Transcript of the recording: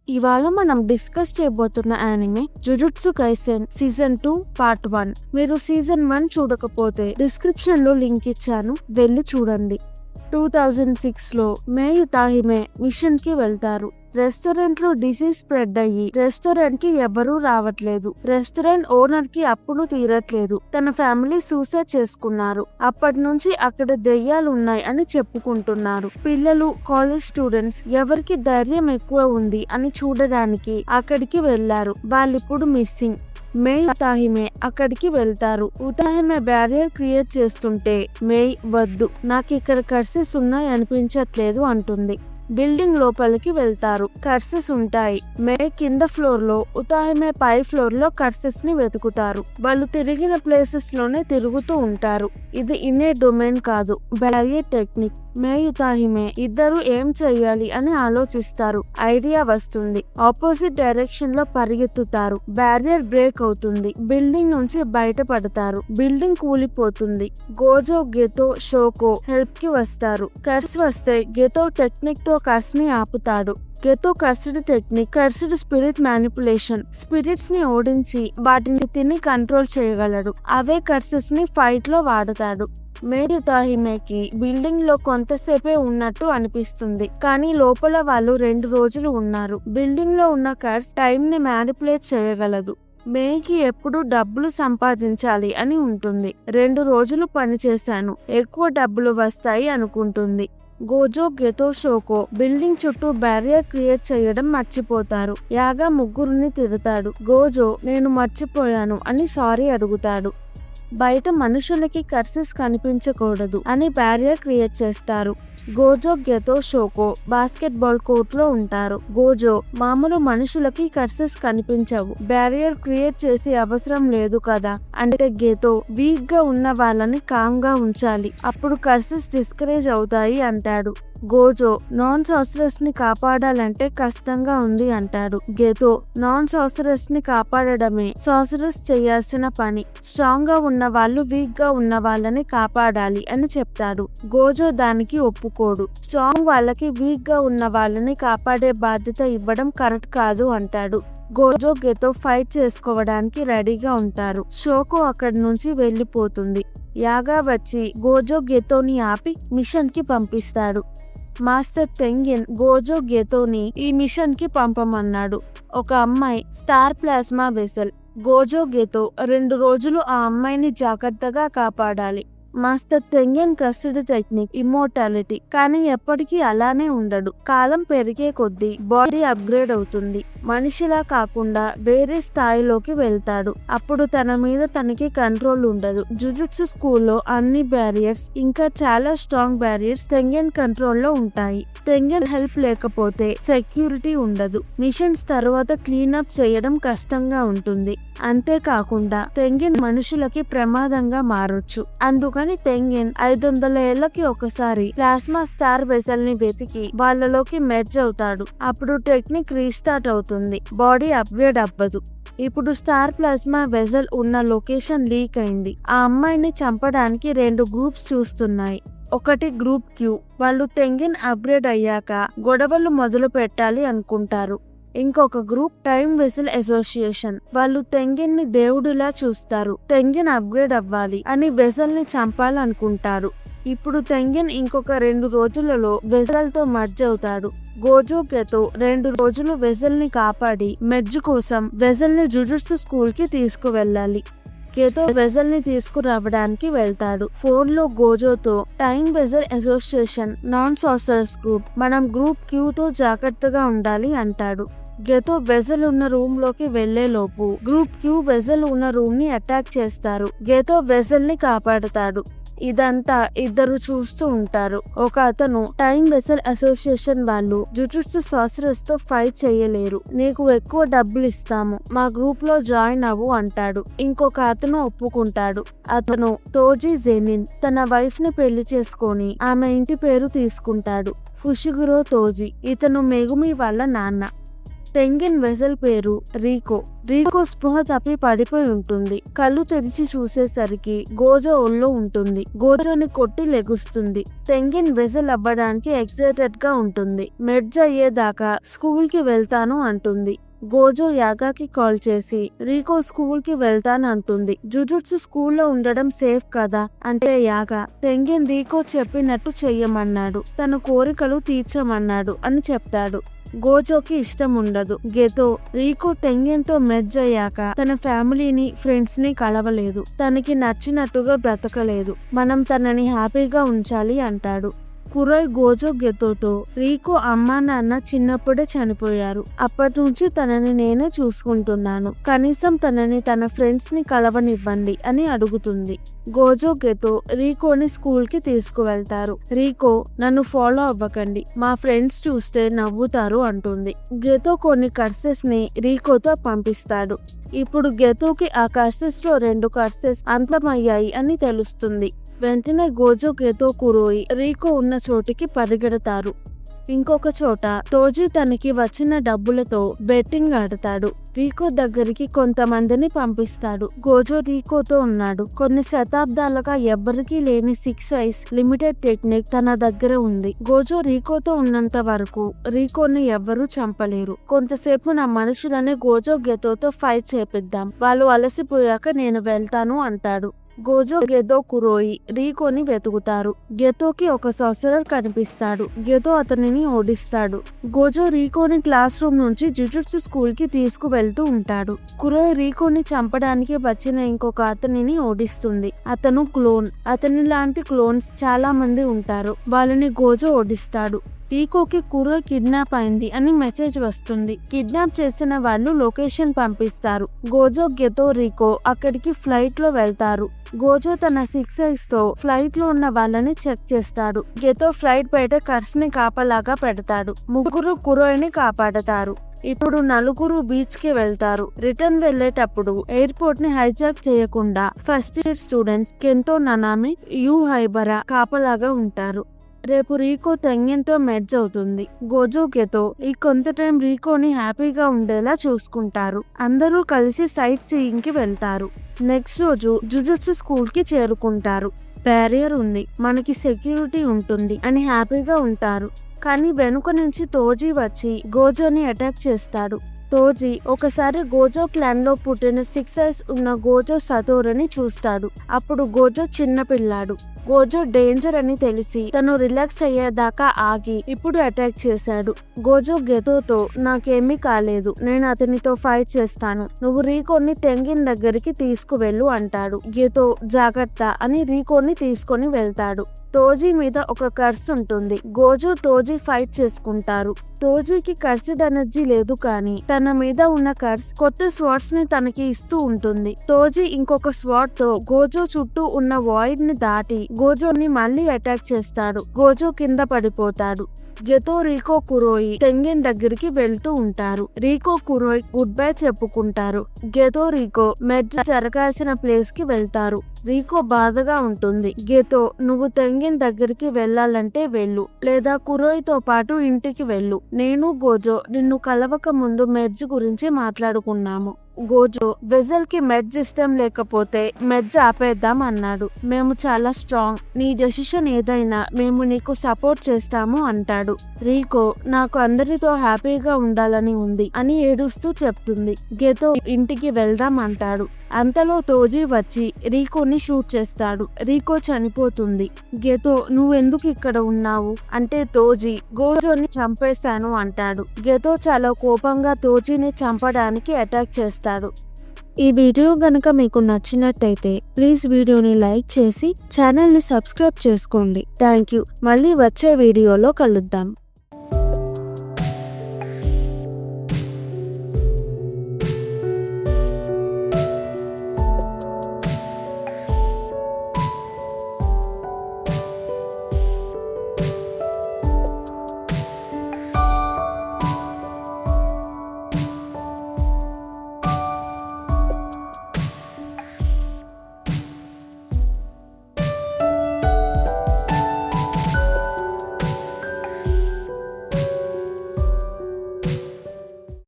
ఇవాళ మనం డిస్కస్ చేయబోతున్న anime jujutsu Kaisen season 2 part 1. మీరు సీజన్ 1 చూడకపోతే డిస్క్రిప్షన్ లో లింక్ ఇచ్చాను, వెళ్ళి చూడండి. 2006లో మేయు తాహిమే మిషన్ కి వెళ్తారు. రెస్టారెంట్ లో డిసీజ్ స్ప్రెడ్ అయ్యి రెస్టారెంట్ కి ఎవరూ రావట్లేదు. రెస్టారెంట్ ఓనర్ కి అప్పులు తీరట్లేదు. తన ఫ్యామిలీ సూసైడ్ చేసుకున్నారు. అప్పటి నుంచి అక్కడ దెయ్యాలు ఉన్నాయి అని చెప్పుకుంటున్నారు. పిల్లలు, కాలేజ్ స్టూడెంట్స్ ఎవరికి ధైర్యం ఎక్కువ ఉంది అని చూడడానికి అక్కడికి వెళ్లారు. వాళ్ళిప్పుడు మిస్సింగ్. మేయ్ తాహిమే అక్కడికి వెళ్తారు. ఉతాహిమే బ్యారియర్ క్రియేట్ చేస్తుంటే మేయ్ వద్దు, నాకు ఇక్కడ కర్సెస్ ఉన్నాయి అనిపించట్లేదు అంటుంది. బిల్డింగ్ లోపలికి వెళ్తారు. కర్సెస్ ఉంటాయి. మే కింద ఫ్లోర్ లో, ఉతాహిమే పై ఫ్లోర్ లో కర్సెస్ ని వెతుకుతారు. వాళ్ళు తిరిగిన ప్లేసెస్ లోనే తిరుగుతూ ఉంటారు. ఇది ఇన్నే డొమైన్ కాదు, బ్యారియర్ టెక్నిక్. మే ఉతాహిమే ఇద్దరు ఏం చెయ్యాలి అని ఆలోచిస్తారు. ఐడియా వస్తుంది. ఆపోజిట్ డైరెక్షన్ లో పరిగెత్తుతారు. బ్యారియర్ బ్రేక్ అవుతుంది. బిల్డింగ్ నుంచి బయటపడతారు. బిల్డింగ్ కూలిపోతుంది. గోజో, గెతో, షోకో హెల్ప్ కి వస్తారు. కర్స్ వస్తే గెతో టెక్నిక్ తో కర్స్ ని ఆపుతాడు. Geto cursed technique, cursed spirit manipulation. Spirits ని ఓడించి వాటిని తిని కంట్రోల్ చేయగలడు. అవే కర్సెస్ ని ఫైట్ లో వాడతాడు. మేయు తాహిమేకి బిల్డింగ్ లో కొంతసేపే ఉన్నట్టు అనిపిస్తుంది, కానీ లోపల వాళ్ళు 2 రోజులు ఉన్నారు. బిల్డింగ్ లో ఉన్న కర్స్ టైం ని మ్యానిపులేట్ చేయగలదు. మేకి ఎప్పుడు డబ్బులు సంపాదించాలి అని ఉంటుంది. 2 రోజులు పనిచేశాను, ఎక్కువ డబ్బులు వస్తాయి అనుకుంటుంది. గోజో, గెతో, షోకో బిల్డింగ్ చుట్టూ బ్యారియర్ క్రియేట్ చేయడం మర్చిపోతారు. యాగా ముగ్గురిని తిడతాడు. గోజో నేను మర్చిపోయాను అని సారీ అడుగుతాడు. బయట మనుషులకి కర్సెస్ కనిపించకూడదు అని బ్యారియర్ క్రియేట్ చేస్తారు. గోజో, గెతో, షోకో బాస్కెట్ బాల్ కోర్ట్ లో ఉంటారు. గోజో మామూలు మనుషులకి కర్సెస్ కనిపించవు, బ్యారియర్ క్రియేట్ చేసే అవసరం లేదు కదా అంటే గెతో వీక్ గా ఉన్న వాళ్ళని కామ్ గా ఉంచాలి, అప్పుడు కర్సెస్ డిస్కరేజ్ అవుతాయి అంటాడు. గోజో నాన్ సాసరస్ ని కాపాడాలంటే కష్టంగా ఉంది అంటాడు. గెతో నాన్ సాసరస్ ని కాపాడడమే సాసరస్ చేయాల్సిన పని, స్ట్రాంగ్ గా ఉన్న వాళ్ళు వీక్ గా ఉన్న వాళ్ళని కాపాడాలి అని చెప్తాడు. గోజో దానికి ఒప్పుకోడు. స్ట్రాంగ్ వాళ్ళకి వీక్ గా ఉన్న వాళ్ళని కాపాడే బాధ్యత ఇవ్వడం కరెక్ట్ కాదు అంటాడు. గోజో, గెతో ఫైట్ చేసుకోవడానికి రెడీగా ఉంటారు. షోకో అక్కడి నుంచి వెళ్లిపోతుంది. యాగా వచ్చి గోజో, గెతోని ఆపి మిషన్ కి పంపిస్తాడు. మాస్టర్ టెంగిన్ గోజో, గెతోని ఈ మిషన్ కి పంపమన్నాడు. ఒక అమ్మాయి స్టార్ ప్లాస్మా వెసల్. గోజో, గెతో 2 రోజులు ఆ అమ్మాయిని జాగ్రత్తగా కాపాడాలి. మాస్టర్ టెంగిన్ కస్టడీ టెక్నిక్ ఇమ్మోర్టాలిటీ, కానీ ఎప్పటికీ అలానే ఉండడు. కాలం పెరిగే కొద్దీ బాడీ అప్గ్రేడ్ అవుతుంది. మనిషిలా కాకుండా వేరే స్థాయిలోకి వెళ్తాడు. అప్పుడు తన మీద తనకి కంట్రోల్ ఉండదు. జుజుట్సు స్కూల్లో అన్ని బ్యారియర్స్, ఇంకా చాలా స్ట్రాంగ్ బ్యారియర్స్ టెంగిన్ కంట్రోల్ లో ఉంటాయి. టెంగిన్ హెల్ప్ లేకపోతే సెక్యూరిటీ ఉండదు. మిషన్స్ తర్వాత క్లీనప్ చేయడం కష్టంగా ఉంటుంది. అంతేకాకుండా టెంగిన్ మనుషులకి ప్రమాదంగా మారొచ్చు. అందుకని టెంగిన్ 500 ఏళ్లకి ఒకసారి ప్లాస్మా స్టార్ వెసల్ ని వెతికి వాళ్ళలోకి మెర్జ్ అవుతాడు. అప్పుడు టెక్నిక్ రీస్టార్ట్ అవుతుంది. బాడీ అప్గ్రేడ్ అవ్వదు. ఇప్పుడు స్టార్ ప్లాస్మా వెసల్ ఉన్న లొకేషన్ లీక్ అయింది. ఆ అమ్మాయిని చంపడానికి 2 గ్రూప్స్ చూస్తున్నాయి. ఒకటి గ్రూప్ క్యూ, వాళ్ళు టెంగిన్ అప్గ్రేడ్ అయ్యాక గొడవలు మొదలు పెట్టాలి అనుకుంటారు. ఇంకొక గ్రూప్ టైమ్ వెసల్ అసోసియేషన్, వాళ్ళు టెంగిన్ ని దేవుడిలా చూస్తారు. టెంగిన్ అప్గ్రేడ్ అవ్వాలి అని వెసల్ ని చంపాలనుకుంటారు. ఇప్పుడు టెంగిన్ ఇంకొక 2 రోజులలో వెసల్ తో మర్జ్ అవుతాడు. గోజో, గెతో 2 రోజులు వెసల్ ని కాపాడి మెర్జ్ కోసం వెసల్ ని జుజుట్సు స్కూల్ కి తీసుకువెళ్ళాలి. గెతో వెసల్ ని తీసుకురావడానికి వెళ్తాడు. ఫోన్ లో గోజోతో time vessel association non sorcerers group, మనం గ్రూప్ క్యూ తో జాగ్రత్తగా ఉండాలి అంటాడు. గెతో వెసల్ ఉన్న రూమ్ లోకి వెళ్లే లోపు గ్రూప్ క్యూ వెసల్ ఉన్న రూమ్ ని అటాక్ చేస్తారు. గెతో వెసల్ ని కాపాడతాడు. ఇదంతా ఇద్దరు చూస్తూ ఉంటారు. ఒక అతను టైమ్ వెసల్ అసోసియేషన్ వాళ్ళు జుజుట్సు సాసరస్ తో ఫైట్ చేయలేరు, నీకు ఎక్కువ డబ్బులు ఇస్తాము, మా గ్రూప్ లో జాయిన్ అవ్వు అంటాడు. ఇంకొక అతను ఒప్పుకుంటాడు. అతను తోజీ జెనిన్, తన వైఫ్ ని పెళ్లి చేసుకొని ఆమె ఇంటి పేరు తీసుకుంటాడు. ఫుషిగురో తోజీ, ఇతను మెగుమి వాళ్ళ నాన్న. టెంగిన్ వెజల్ పేరు రీకో. రీకో స్పృహ తప్పి పడిపోయి ఉంటుంది. కళ్ళు తెరిచి చూసేసరికి గోజో ఒళ్ళో ఉంటుంది. గోజోని కొట్టి లెగుస్తుంది. టెంగిన్ వెజల్ అవ్వడానికి ఎక్సైటెడ్ గా ఉంటుంది. మెర్జ్ అయ్యేదాకా స్కూల్ కి వెళ్తాను అంటుంది. గోజో యాగాకి కాల్ చేసి రీకో స్కూల్ కి వెళ్తాను అంటుంది. జుజుట్సు స్కూల్లో ఉండడం సేఫ్ కదా అంటే యాగా టెంగిన్ రీకో చెప్పినట్టు చెయ్యమన్నాడు, తన కోరికలు తీర్చమన్నాడు అని చెప్తాడు. గోజోకి ఇష్టం ఉండదు. గెతో రీకో టెంగిన్ తో మెర్జ్ అయ్యాక తన ఫ్యామిలీని ఫ్రెండ్స్ ని కలవలేదు, తనకి నచ్చినట్టుగా బ్రతకలేదు, మనం తనని హ్యాపీగా ఉంచాలి అంటాడు. కురోయ్ గోజో గెతోతో రీకో అమ్మా నాన్న చిన్నప్పుడే చనిపోయారు, అప్పటి నుంచి తనని నేనే చూసుకుంటున్నాను, కనీసం తనని తన ఫ్రెండ్స్ ని కలవనివ్వండి అని అడుగుతుంది. గోజో గెతో రీకోని స్కూల్ కి తీసుకువెళ్తారు. రీకో నన్ను ఫాలో అవ్వకండి, మా ఫ్రెండ్స్ చూస్తే నవ్వుతారు అంటుంది. గెతో కొన్ని కర్సెస్ ని రీకోతో పంపిస్తాడు. ఇప్పుడు గెతోకి ఆ కర్సెస్ లో 2 కర్సెస్ అంతమయ్యాయి అని తెలుస్తుంది. వెంటనే గోజో గెతో కురోయి రీకో ఉన్న చోటికి పరిగెడతారు. ఇంకొక చోట తోజీ తనకి వచ్చిన డబ్బులతో బెట్టింగ్ ఆడతాడు. రీకో దగ్గరికి కొంతమందిని పంపిస్తాడు. గోజో రీకోతో ఉన్నాడు. కొన్ని శతాబ్దాలుగా ఎవ్వరికీ లేని 6 ఐస్ లిమిటెడ్ టెక్నిక్ తన దగ్గర ఉంది. గోజో రీకోతో ఉన్నంత వరకు రీకోని ఎవ్వరూ చంపలేరు. కొంతసేపు నా మనుషులని గోజో గెతోతో ఫైట్ చేపిద్దాం, వాళ్ళు అలసిపోయాక నేను వెళ్తాను అంటాడు. గోజో గెతో కురోయి రీకోని వెతుకుతారు. గెతోకి ఒక సార్సరర్ కనిపిస్తాడు. గెతో అతనిని ఓడిస్తాడు. గోజో రీకోని క్లాస్ రూమ్ నుంచి జుజుట్సు స్కూల్ కి తీసుకువెళ్తూ ఉంటాడు. కురోయి రీకోని చంపడానికి వచ్చిన ఇంకొక అతనిని ఓడిస్తుంది. అతను క్లోన్. అతని లాంటి క్లోన్స్ చాలా మంది ఉంటారు. వాళ్ళని గోజో ఓడిస్తాడు. రీకోకి కురోయ్ కిడ్నాప్ అయింది అని మెసేజ్ వస్తుంది. కిడ్నాప్ చేసిన వాళ్ళు లొకేషన్ పంపిస్తారు. గోజో గెతో రీకో అక్కడికి ఫ్లైట్ లో వెళ్తారు. గోజో తన 6 ఐస్ తో ఫ్లైట్ లో ఉన్న వాళ్ళని చెక్ చేస్తాడు. గెతో ఫ్లైట్ బయట కర్స్ ని కాపలాగా పెడతాడు. ముగ్గురు కురోయ్ ని కాపాడతారు. ఇప్పుడు నలుగురు బీచ్ కి వెళ్తారు. రిటర్న్ వెళ్లేటప్పుడు ఎయిర్పోర్ట్ ని హైజాక్ చేయకుండా ఫస్ట్ ఇయర్ స్టూడెంట్స్ కెంతో ననామి, యూ హైబరా కాపలాగా ఉంటారు. రేపు రీకో టెంగిన్ తో మెర్జ్ అవుతుంది. గోజో గెతో ఈ కొంత టైం రీకోని హ్యాపీగా ఉండేలా చూసుకుంటారు. అందరూ కలిసి సైట్ సీయింగ్ కి వెళ్తారు. నెక్స్ట్ రోజు జుజుట్సు స్కూల్ కి చేరుకుంటారు. బ్యారియర్ ఉంది, మనకి సెక్యూరిటీ ఉంటుంది అని హ్యాపీగా ఉంటారు. కానీ వెనుక నుంచి తోజీ వచ్చి గోజోని అటాక్ చేస్తాడు. తోజీ ఒకసారి గోజో క్లాన్ లో పుట్టిన 6 ఐస్ ఉన్న గోజో సతోరని చూస్తాడు. అప్పుడు గోజో చిన్న పిల్లాడు. గోజో డేంజర్ అని తెలిసి తను రిలాక్స్ అయ్యేదాకా ఆగి ఇప్పుడు అటాక్ చేశాడు. గోజో గెతోతో నాకేమీ కాలేదు, నేను అతనితో ఫైట్ చేస్తాను, నువ్వు రీకోని టెంగిన్ దగ్గరికి తీసుకువెళ్ళు అంటాడు. గెతో జాగ్రత్త అని రీకోని తీసుకొని వెళ్తాడు. తోజీ మీద ఒక కర్స్ ఉంటుంది. గోజో తోజీ ఫైట్ చేసుకుంటారు. తోజీకి కర్స్డ్ ఎనర్జీ లేదు, కానీ తన మీద ఉన్న కర్స్ కొత్త స్వాట్స్ ని తనకి ఇస్తూ ఉంటుంది. తోజీ ఇంకొక స్వాట్ తో గోజో చుట్టూ ఉన్న వాయిడ్ ని దాటి గోజోని మళ్ళీ అటాక్ చేస్తాడు. గోజో కింద పడిపోతాడు. గెతో రీకో కురోయి టెంగిన్ దగ్గరికి వెళ్తూ ఉంటారు. రీకో కురోయ్ గుడ్ బై చెప్పుకుంటారు. గెతో రీకో మెర్జ్ జరగాల్సిన ప్లేస్ కి వెళ్తారు. రీకో బాధగా ఉంటుంది. గెతో నువ్వు టెంగిన్ దగ్గరికి వెళ్ళాలంటే వెళ్ళు, లేదా కురోయ్ తో పాటు ఇంటికి వెళ్ళు. నేను గోజో నిన్ను కలవక ముందు మెర్జ్ గురించి మాట్లాడుకున్నాము. గోజో వెజల్ కి మెర్జ్ ఇష్టం లేకపోతే మెర్జ్ ఆపేద్దాం అన్నాడు. మేము చాలా స్ట్రాంగ్, నీ డెసిషన్ ఏదైనా మేము నీకు సపోర్ట్ చేస్తాము అంటాడు. రీకో నాకు అందరితో హ్యాపీగా ఉండాలని ఉంది అని ఏడుస్తూ చెప్తుంది. గెతో ఇంటికి వెళ్దాం అంటాడు. అంతలో తోజీ వచ్చి రీకోని షూట్ చేస్తాడు. రీకో చనిపోతుంది. గెతో నువ్వెందుకు ఇక్కడ ఉన్నావు అంటే తోజీ గోజోని చంపేశాను అంటాడు. గెతో చాలా కోపంగా తోజీని చంపడానికి అటాక్ చేస్తాడు. ఈ వీడియో గనుక మీకు నచ్చినట్టయితే ప్లీజ్ వీడియోని లైక్ చేసి ఛానల్ ని సబ్స్క్రైబ్ చేసుకోండి. Thank you. మళ్ళీ వచ్చే వీడియోలో కలుద్దాం.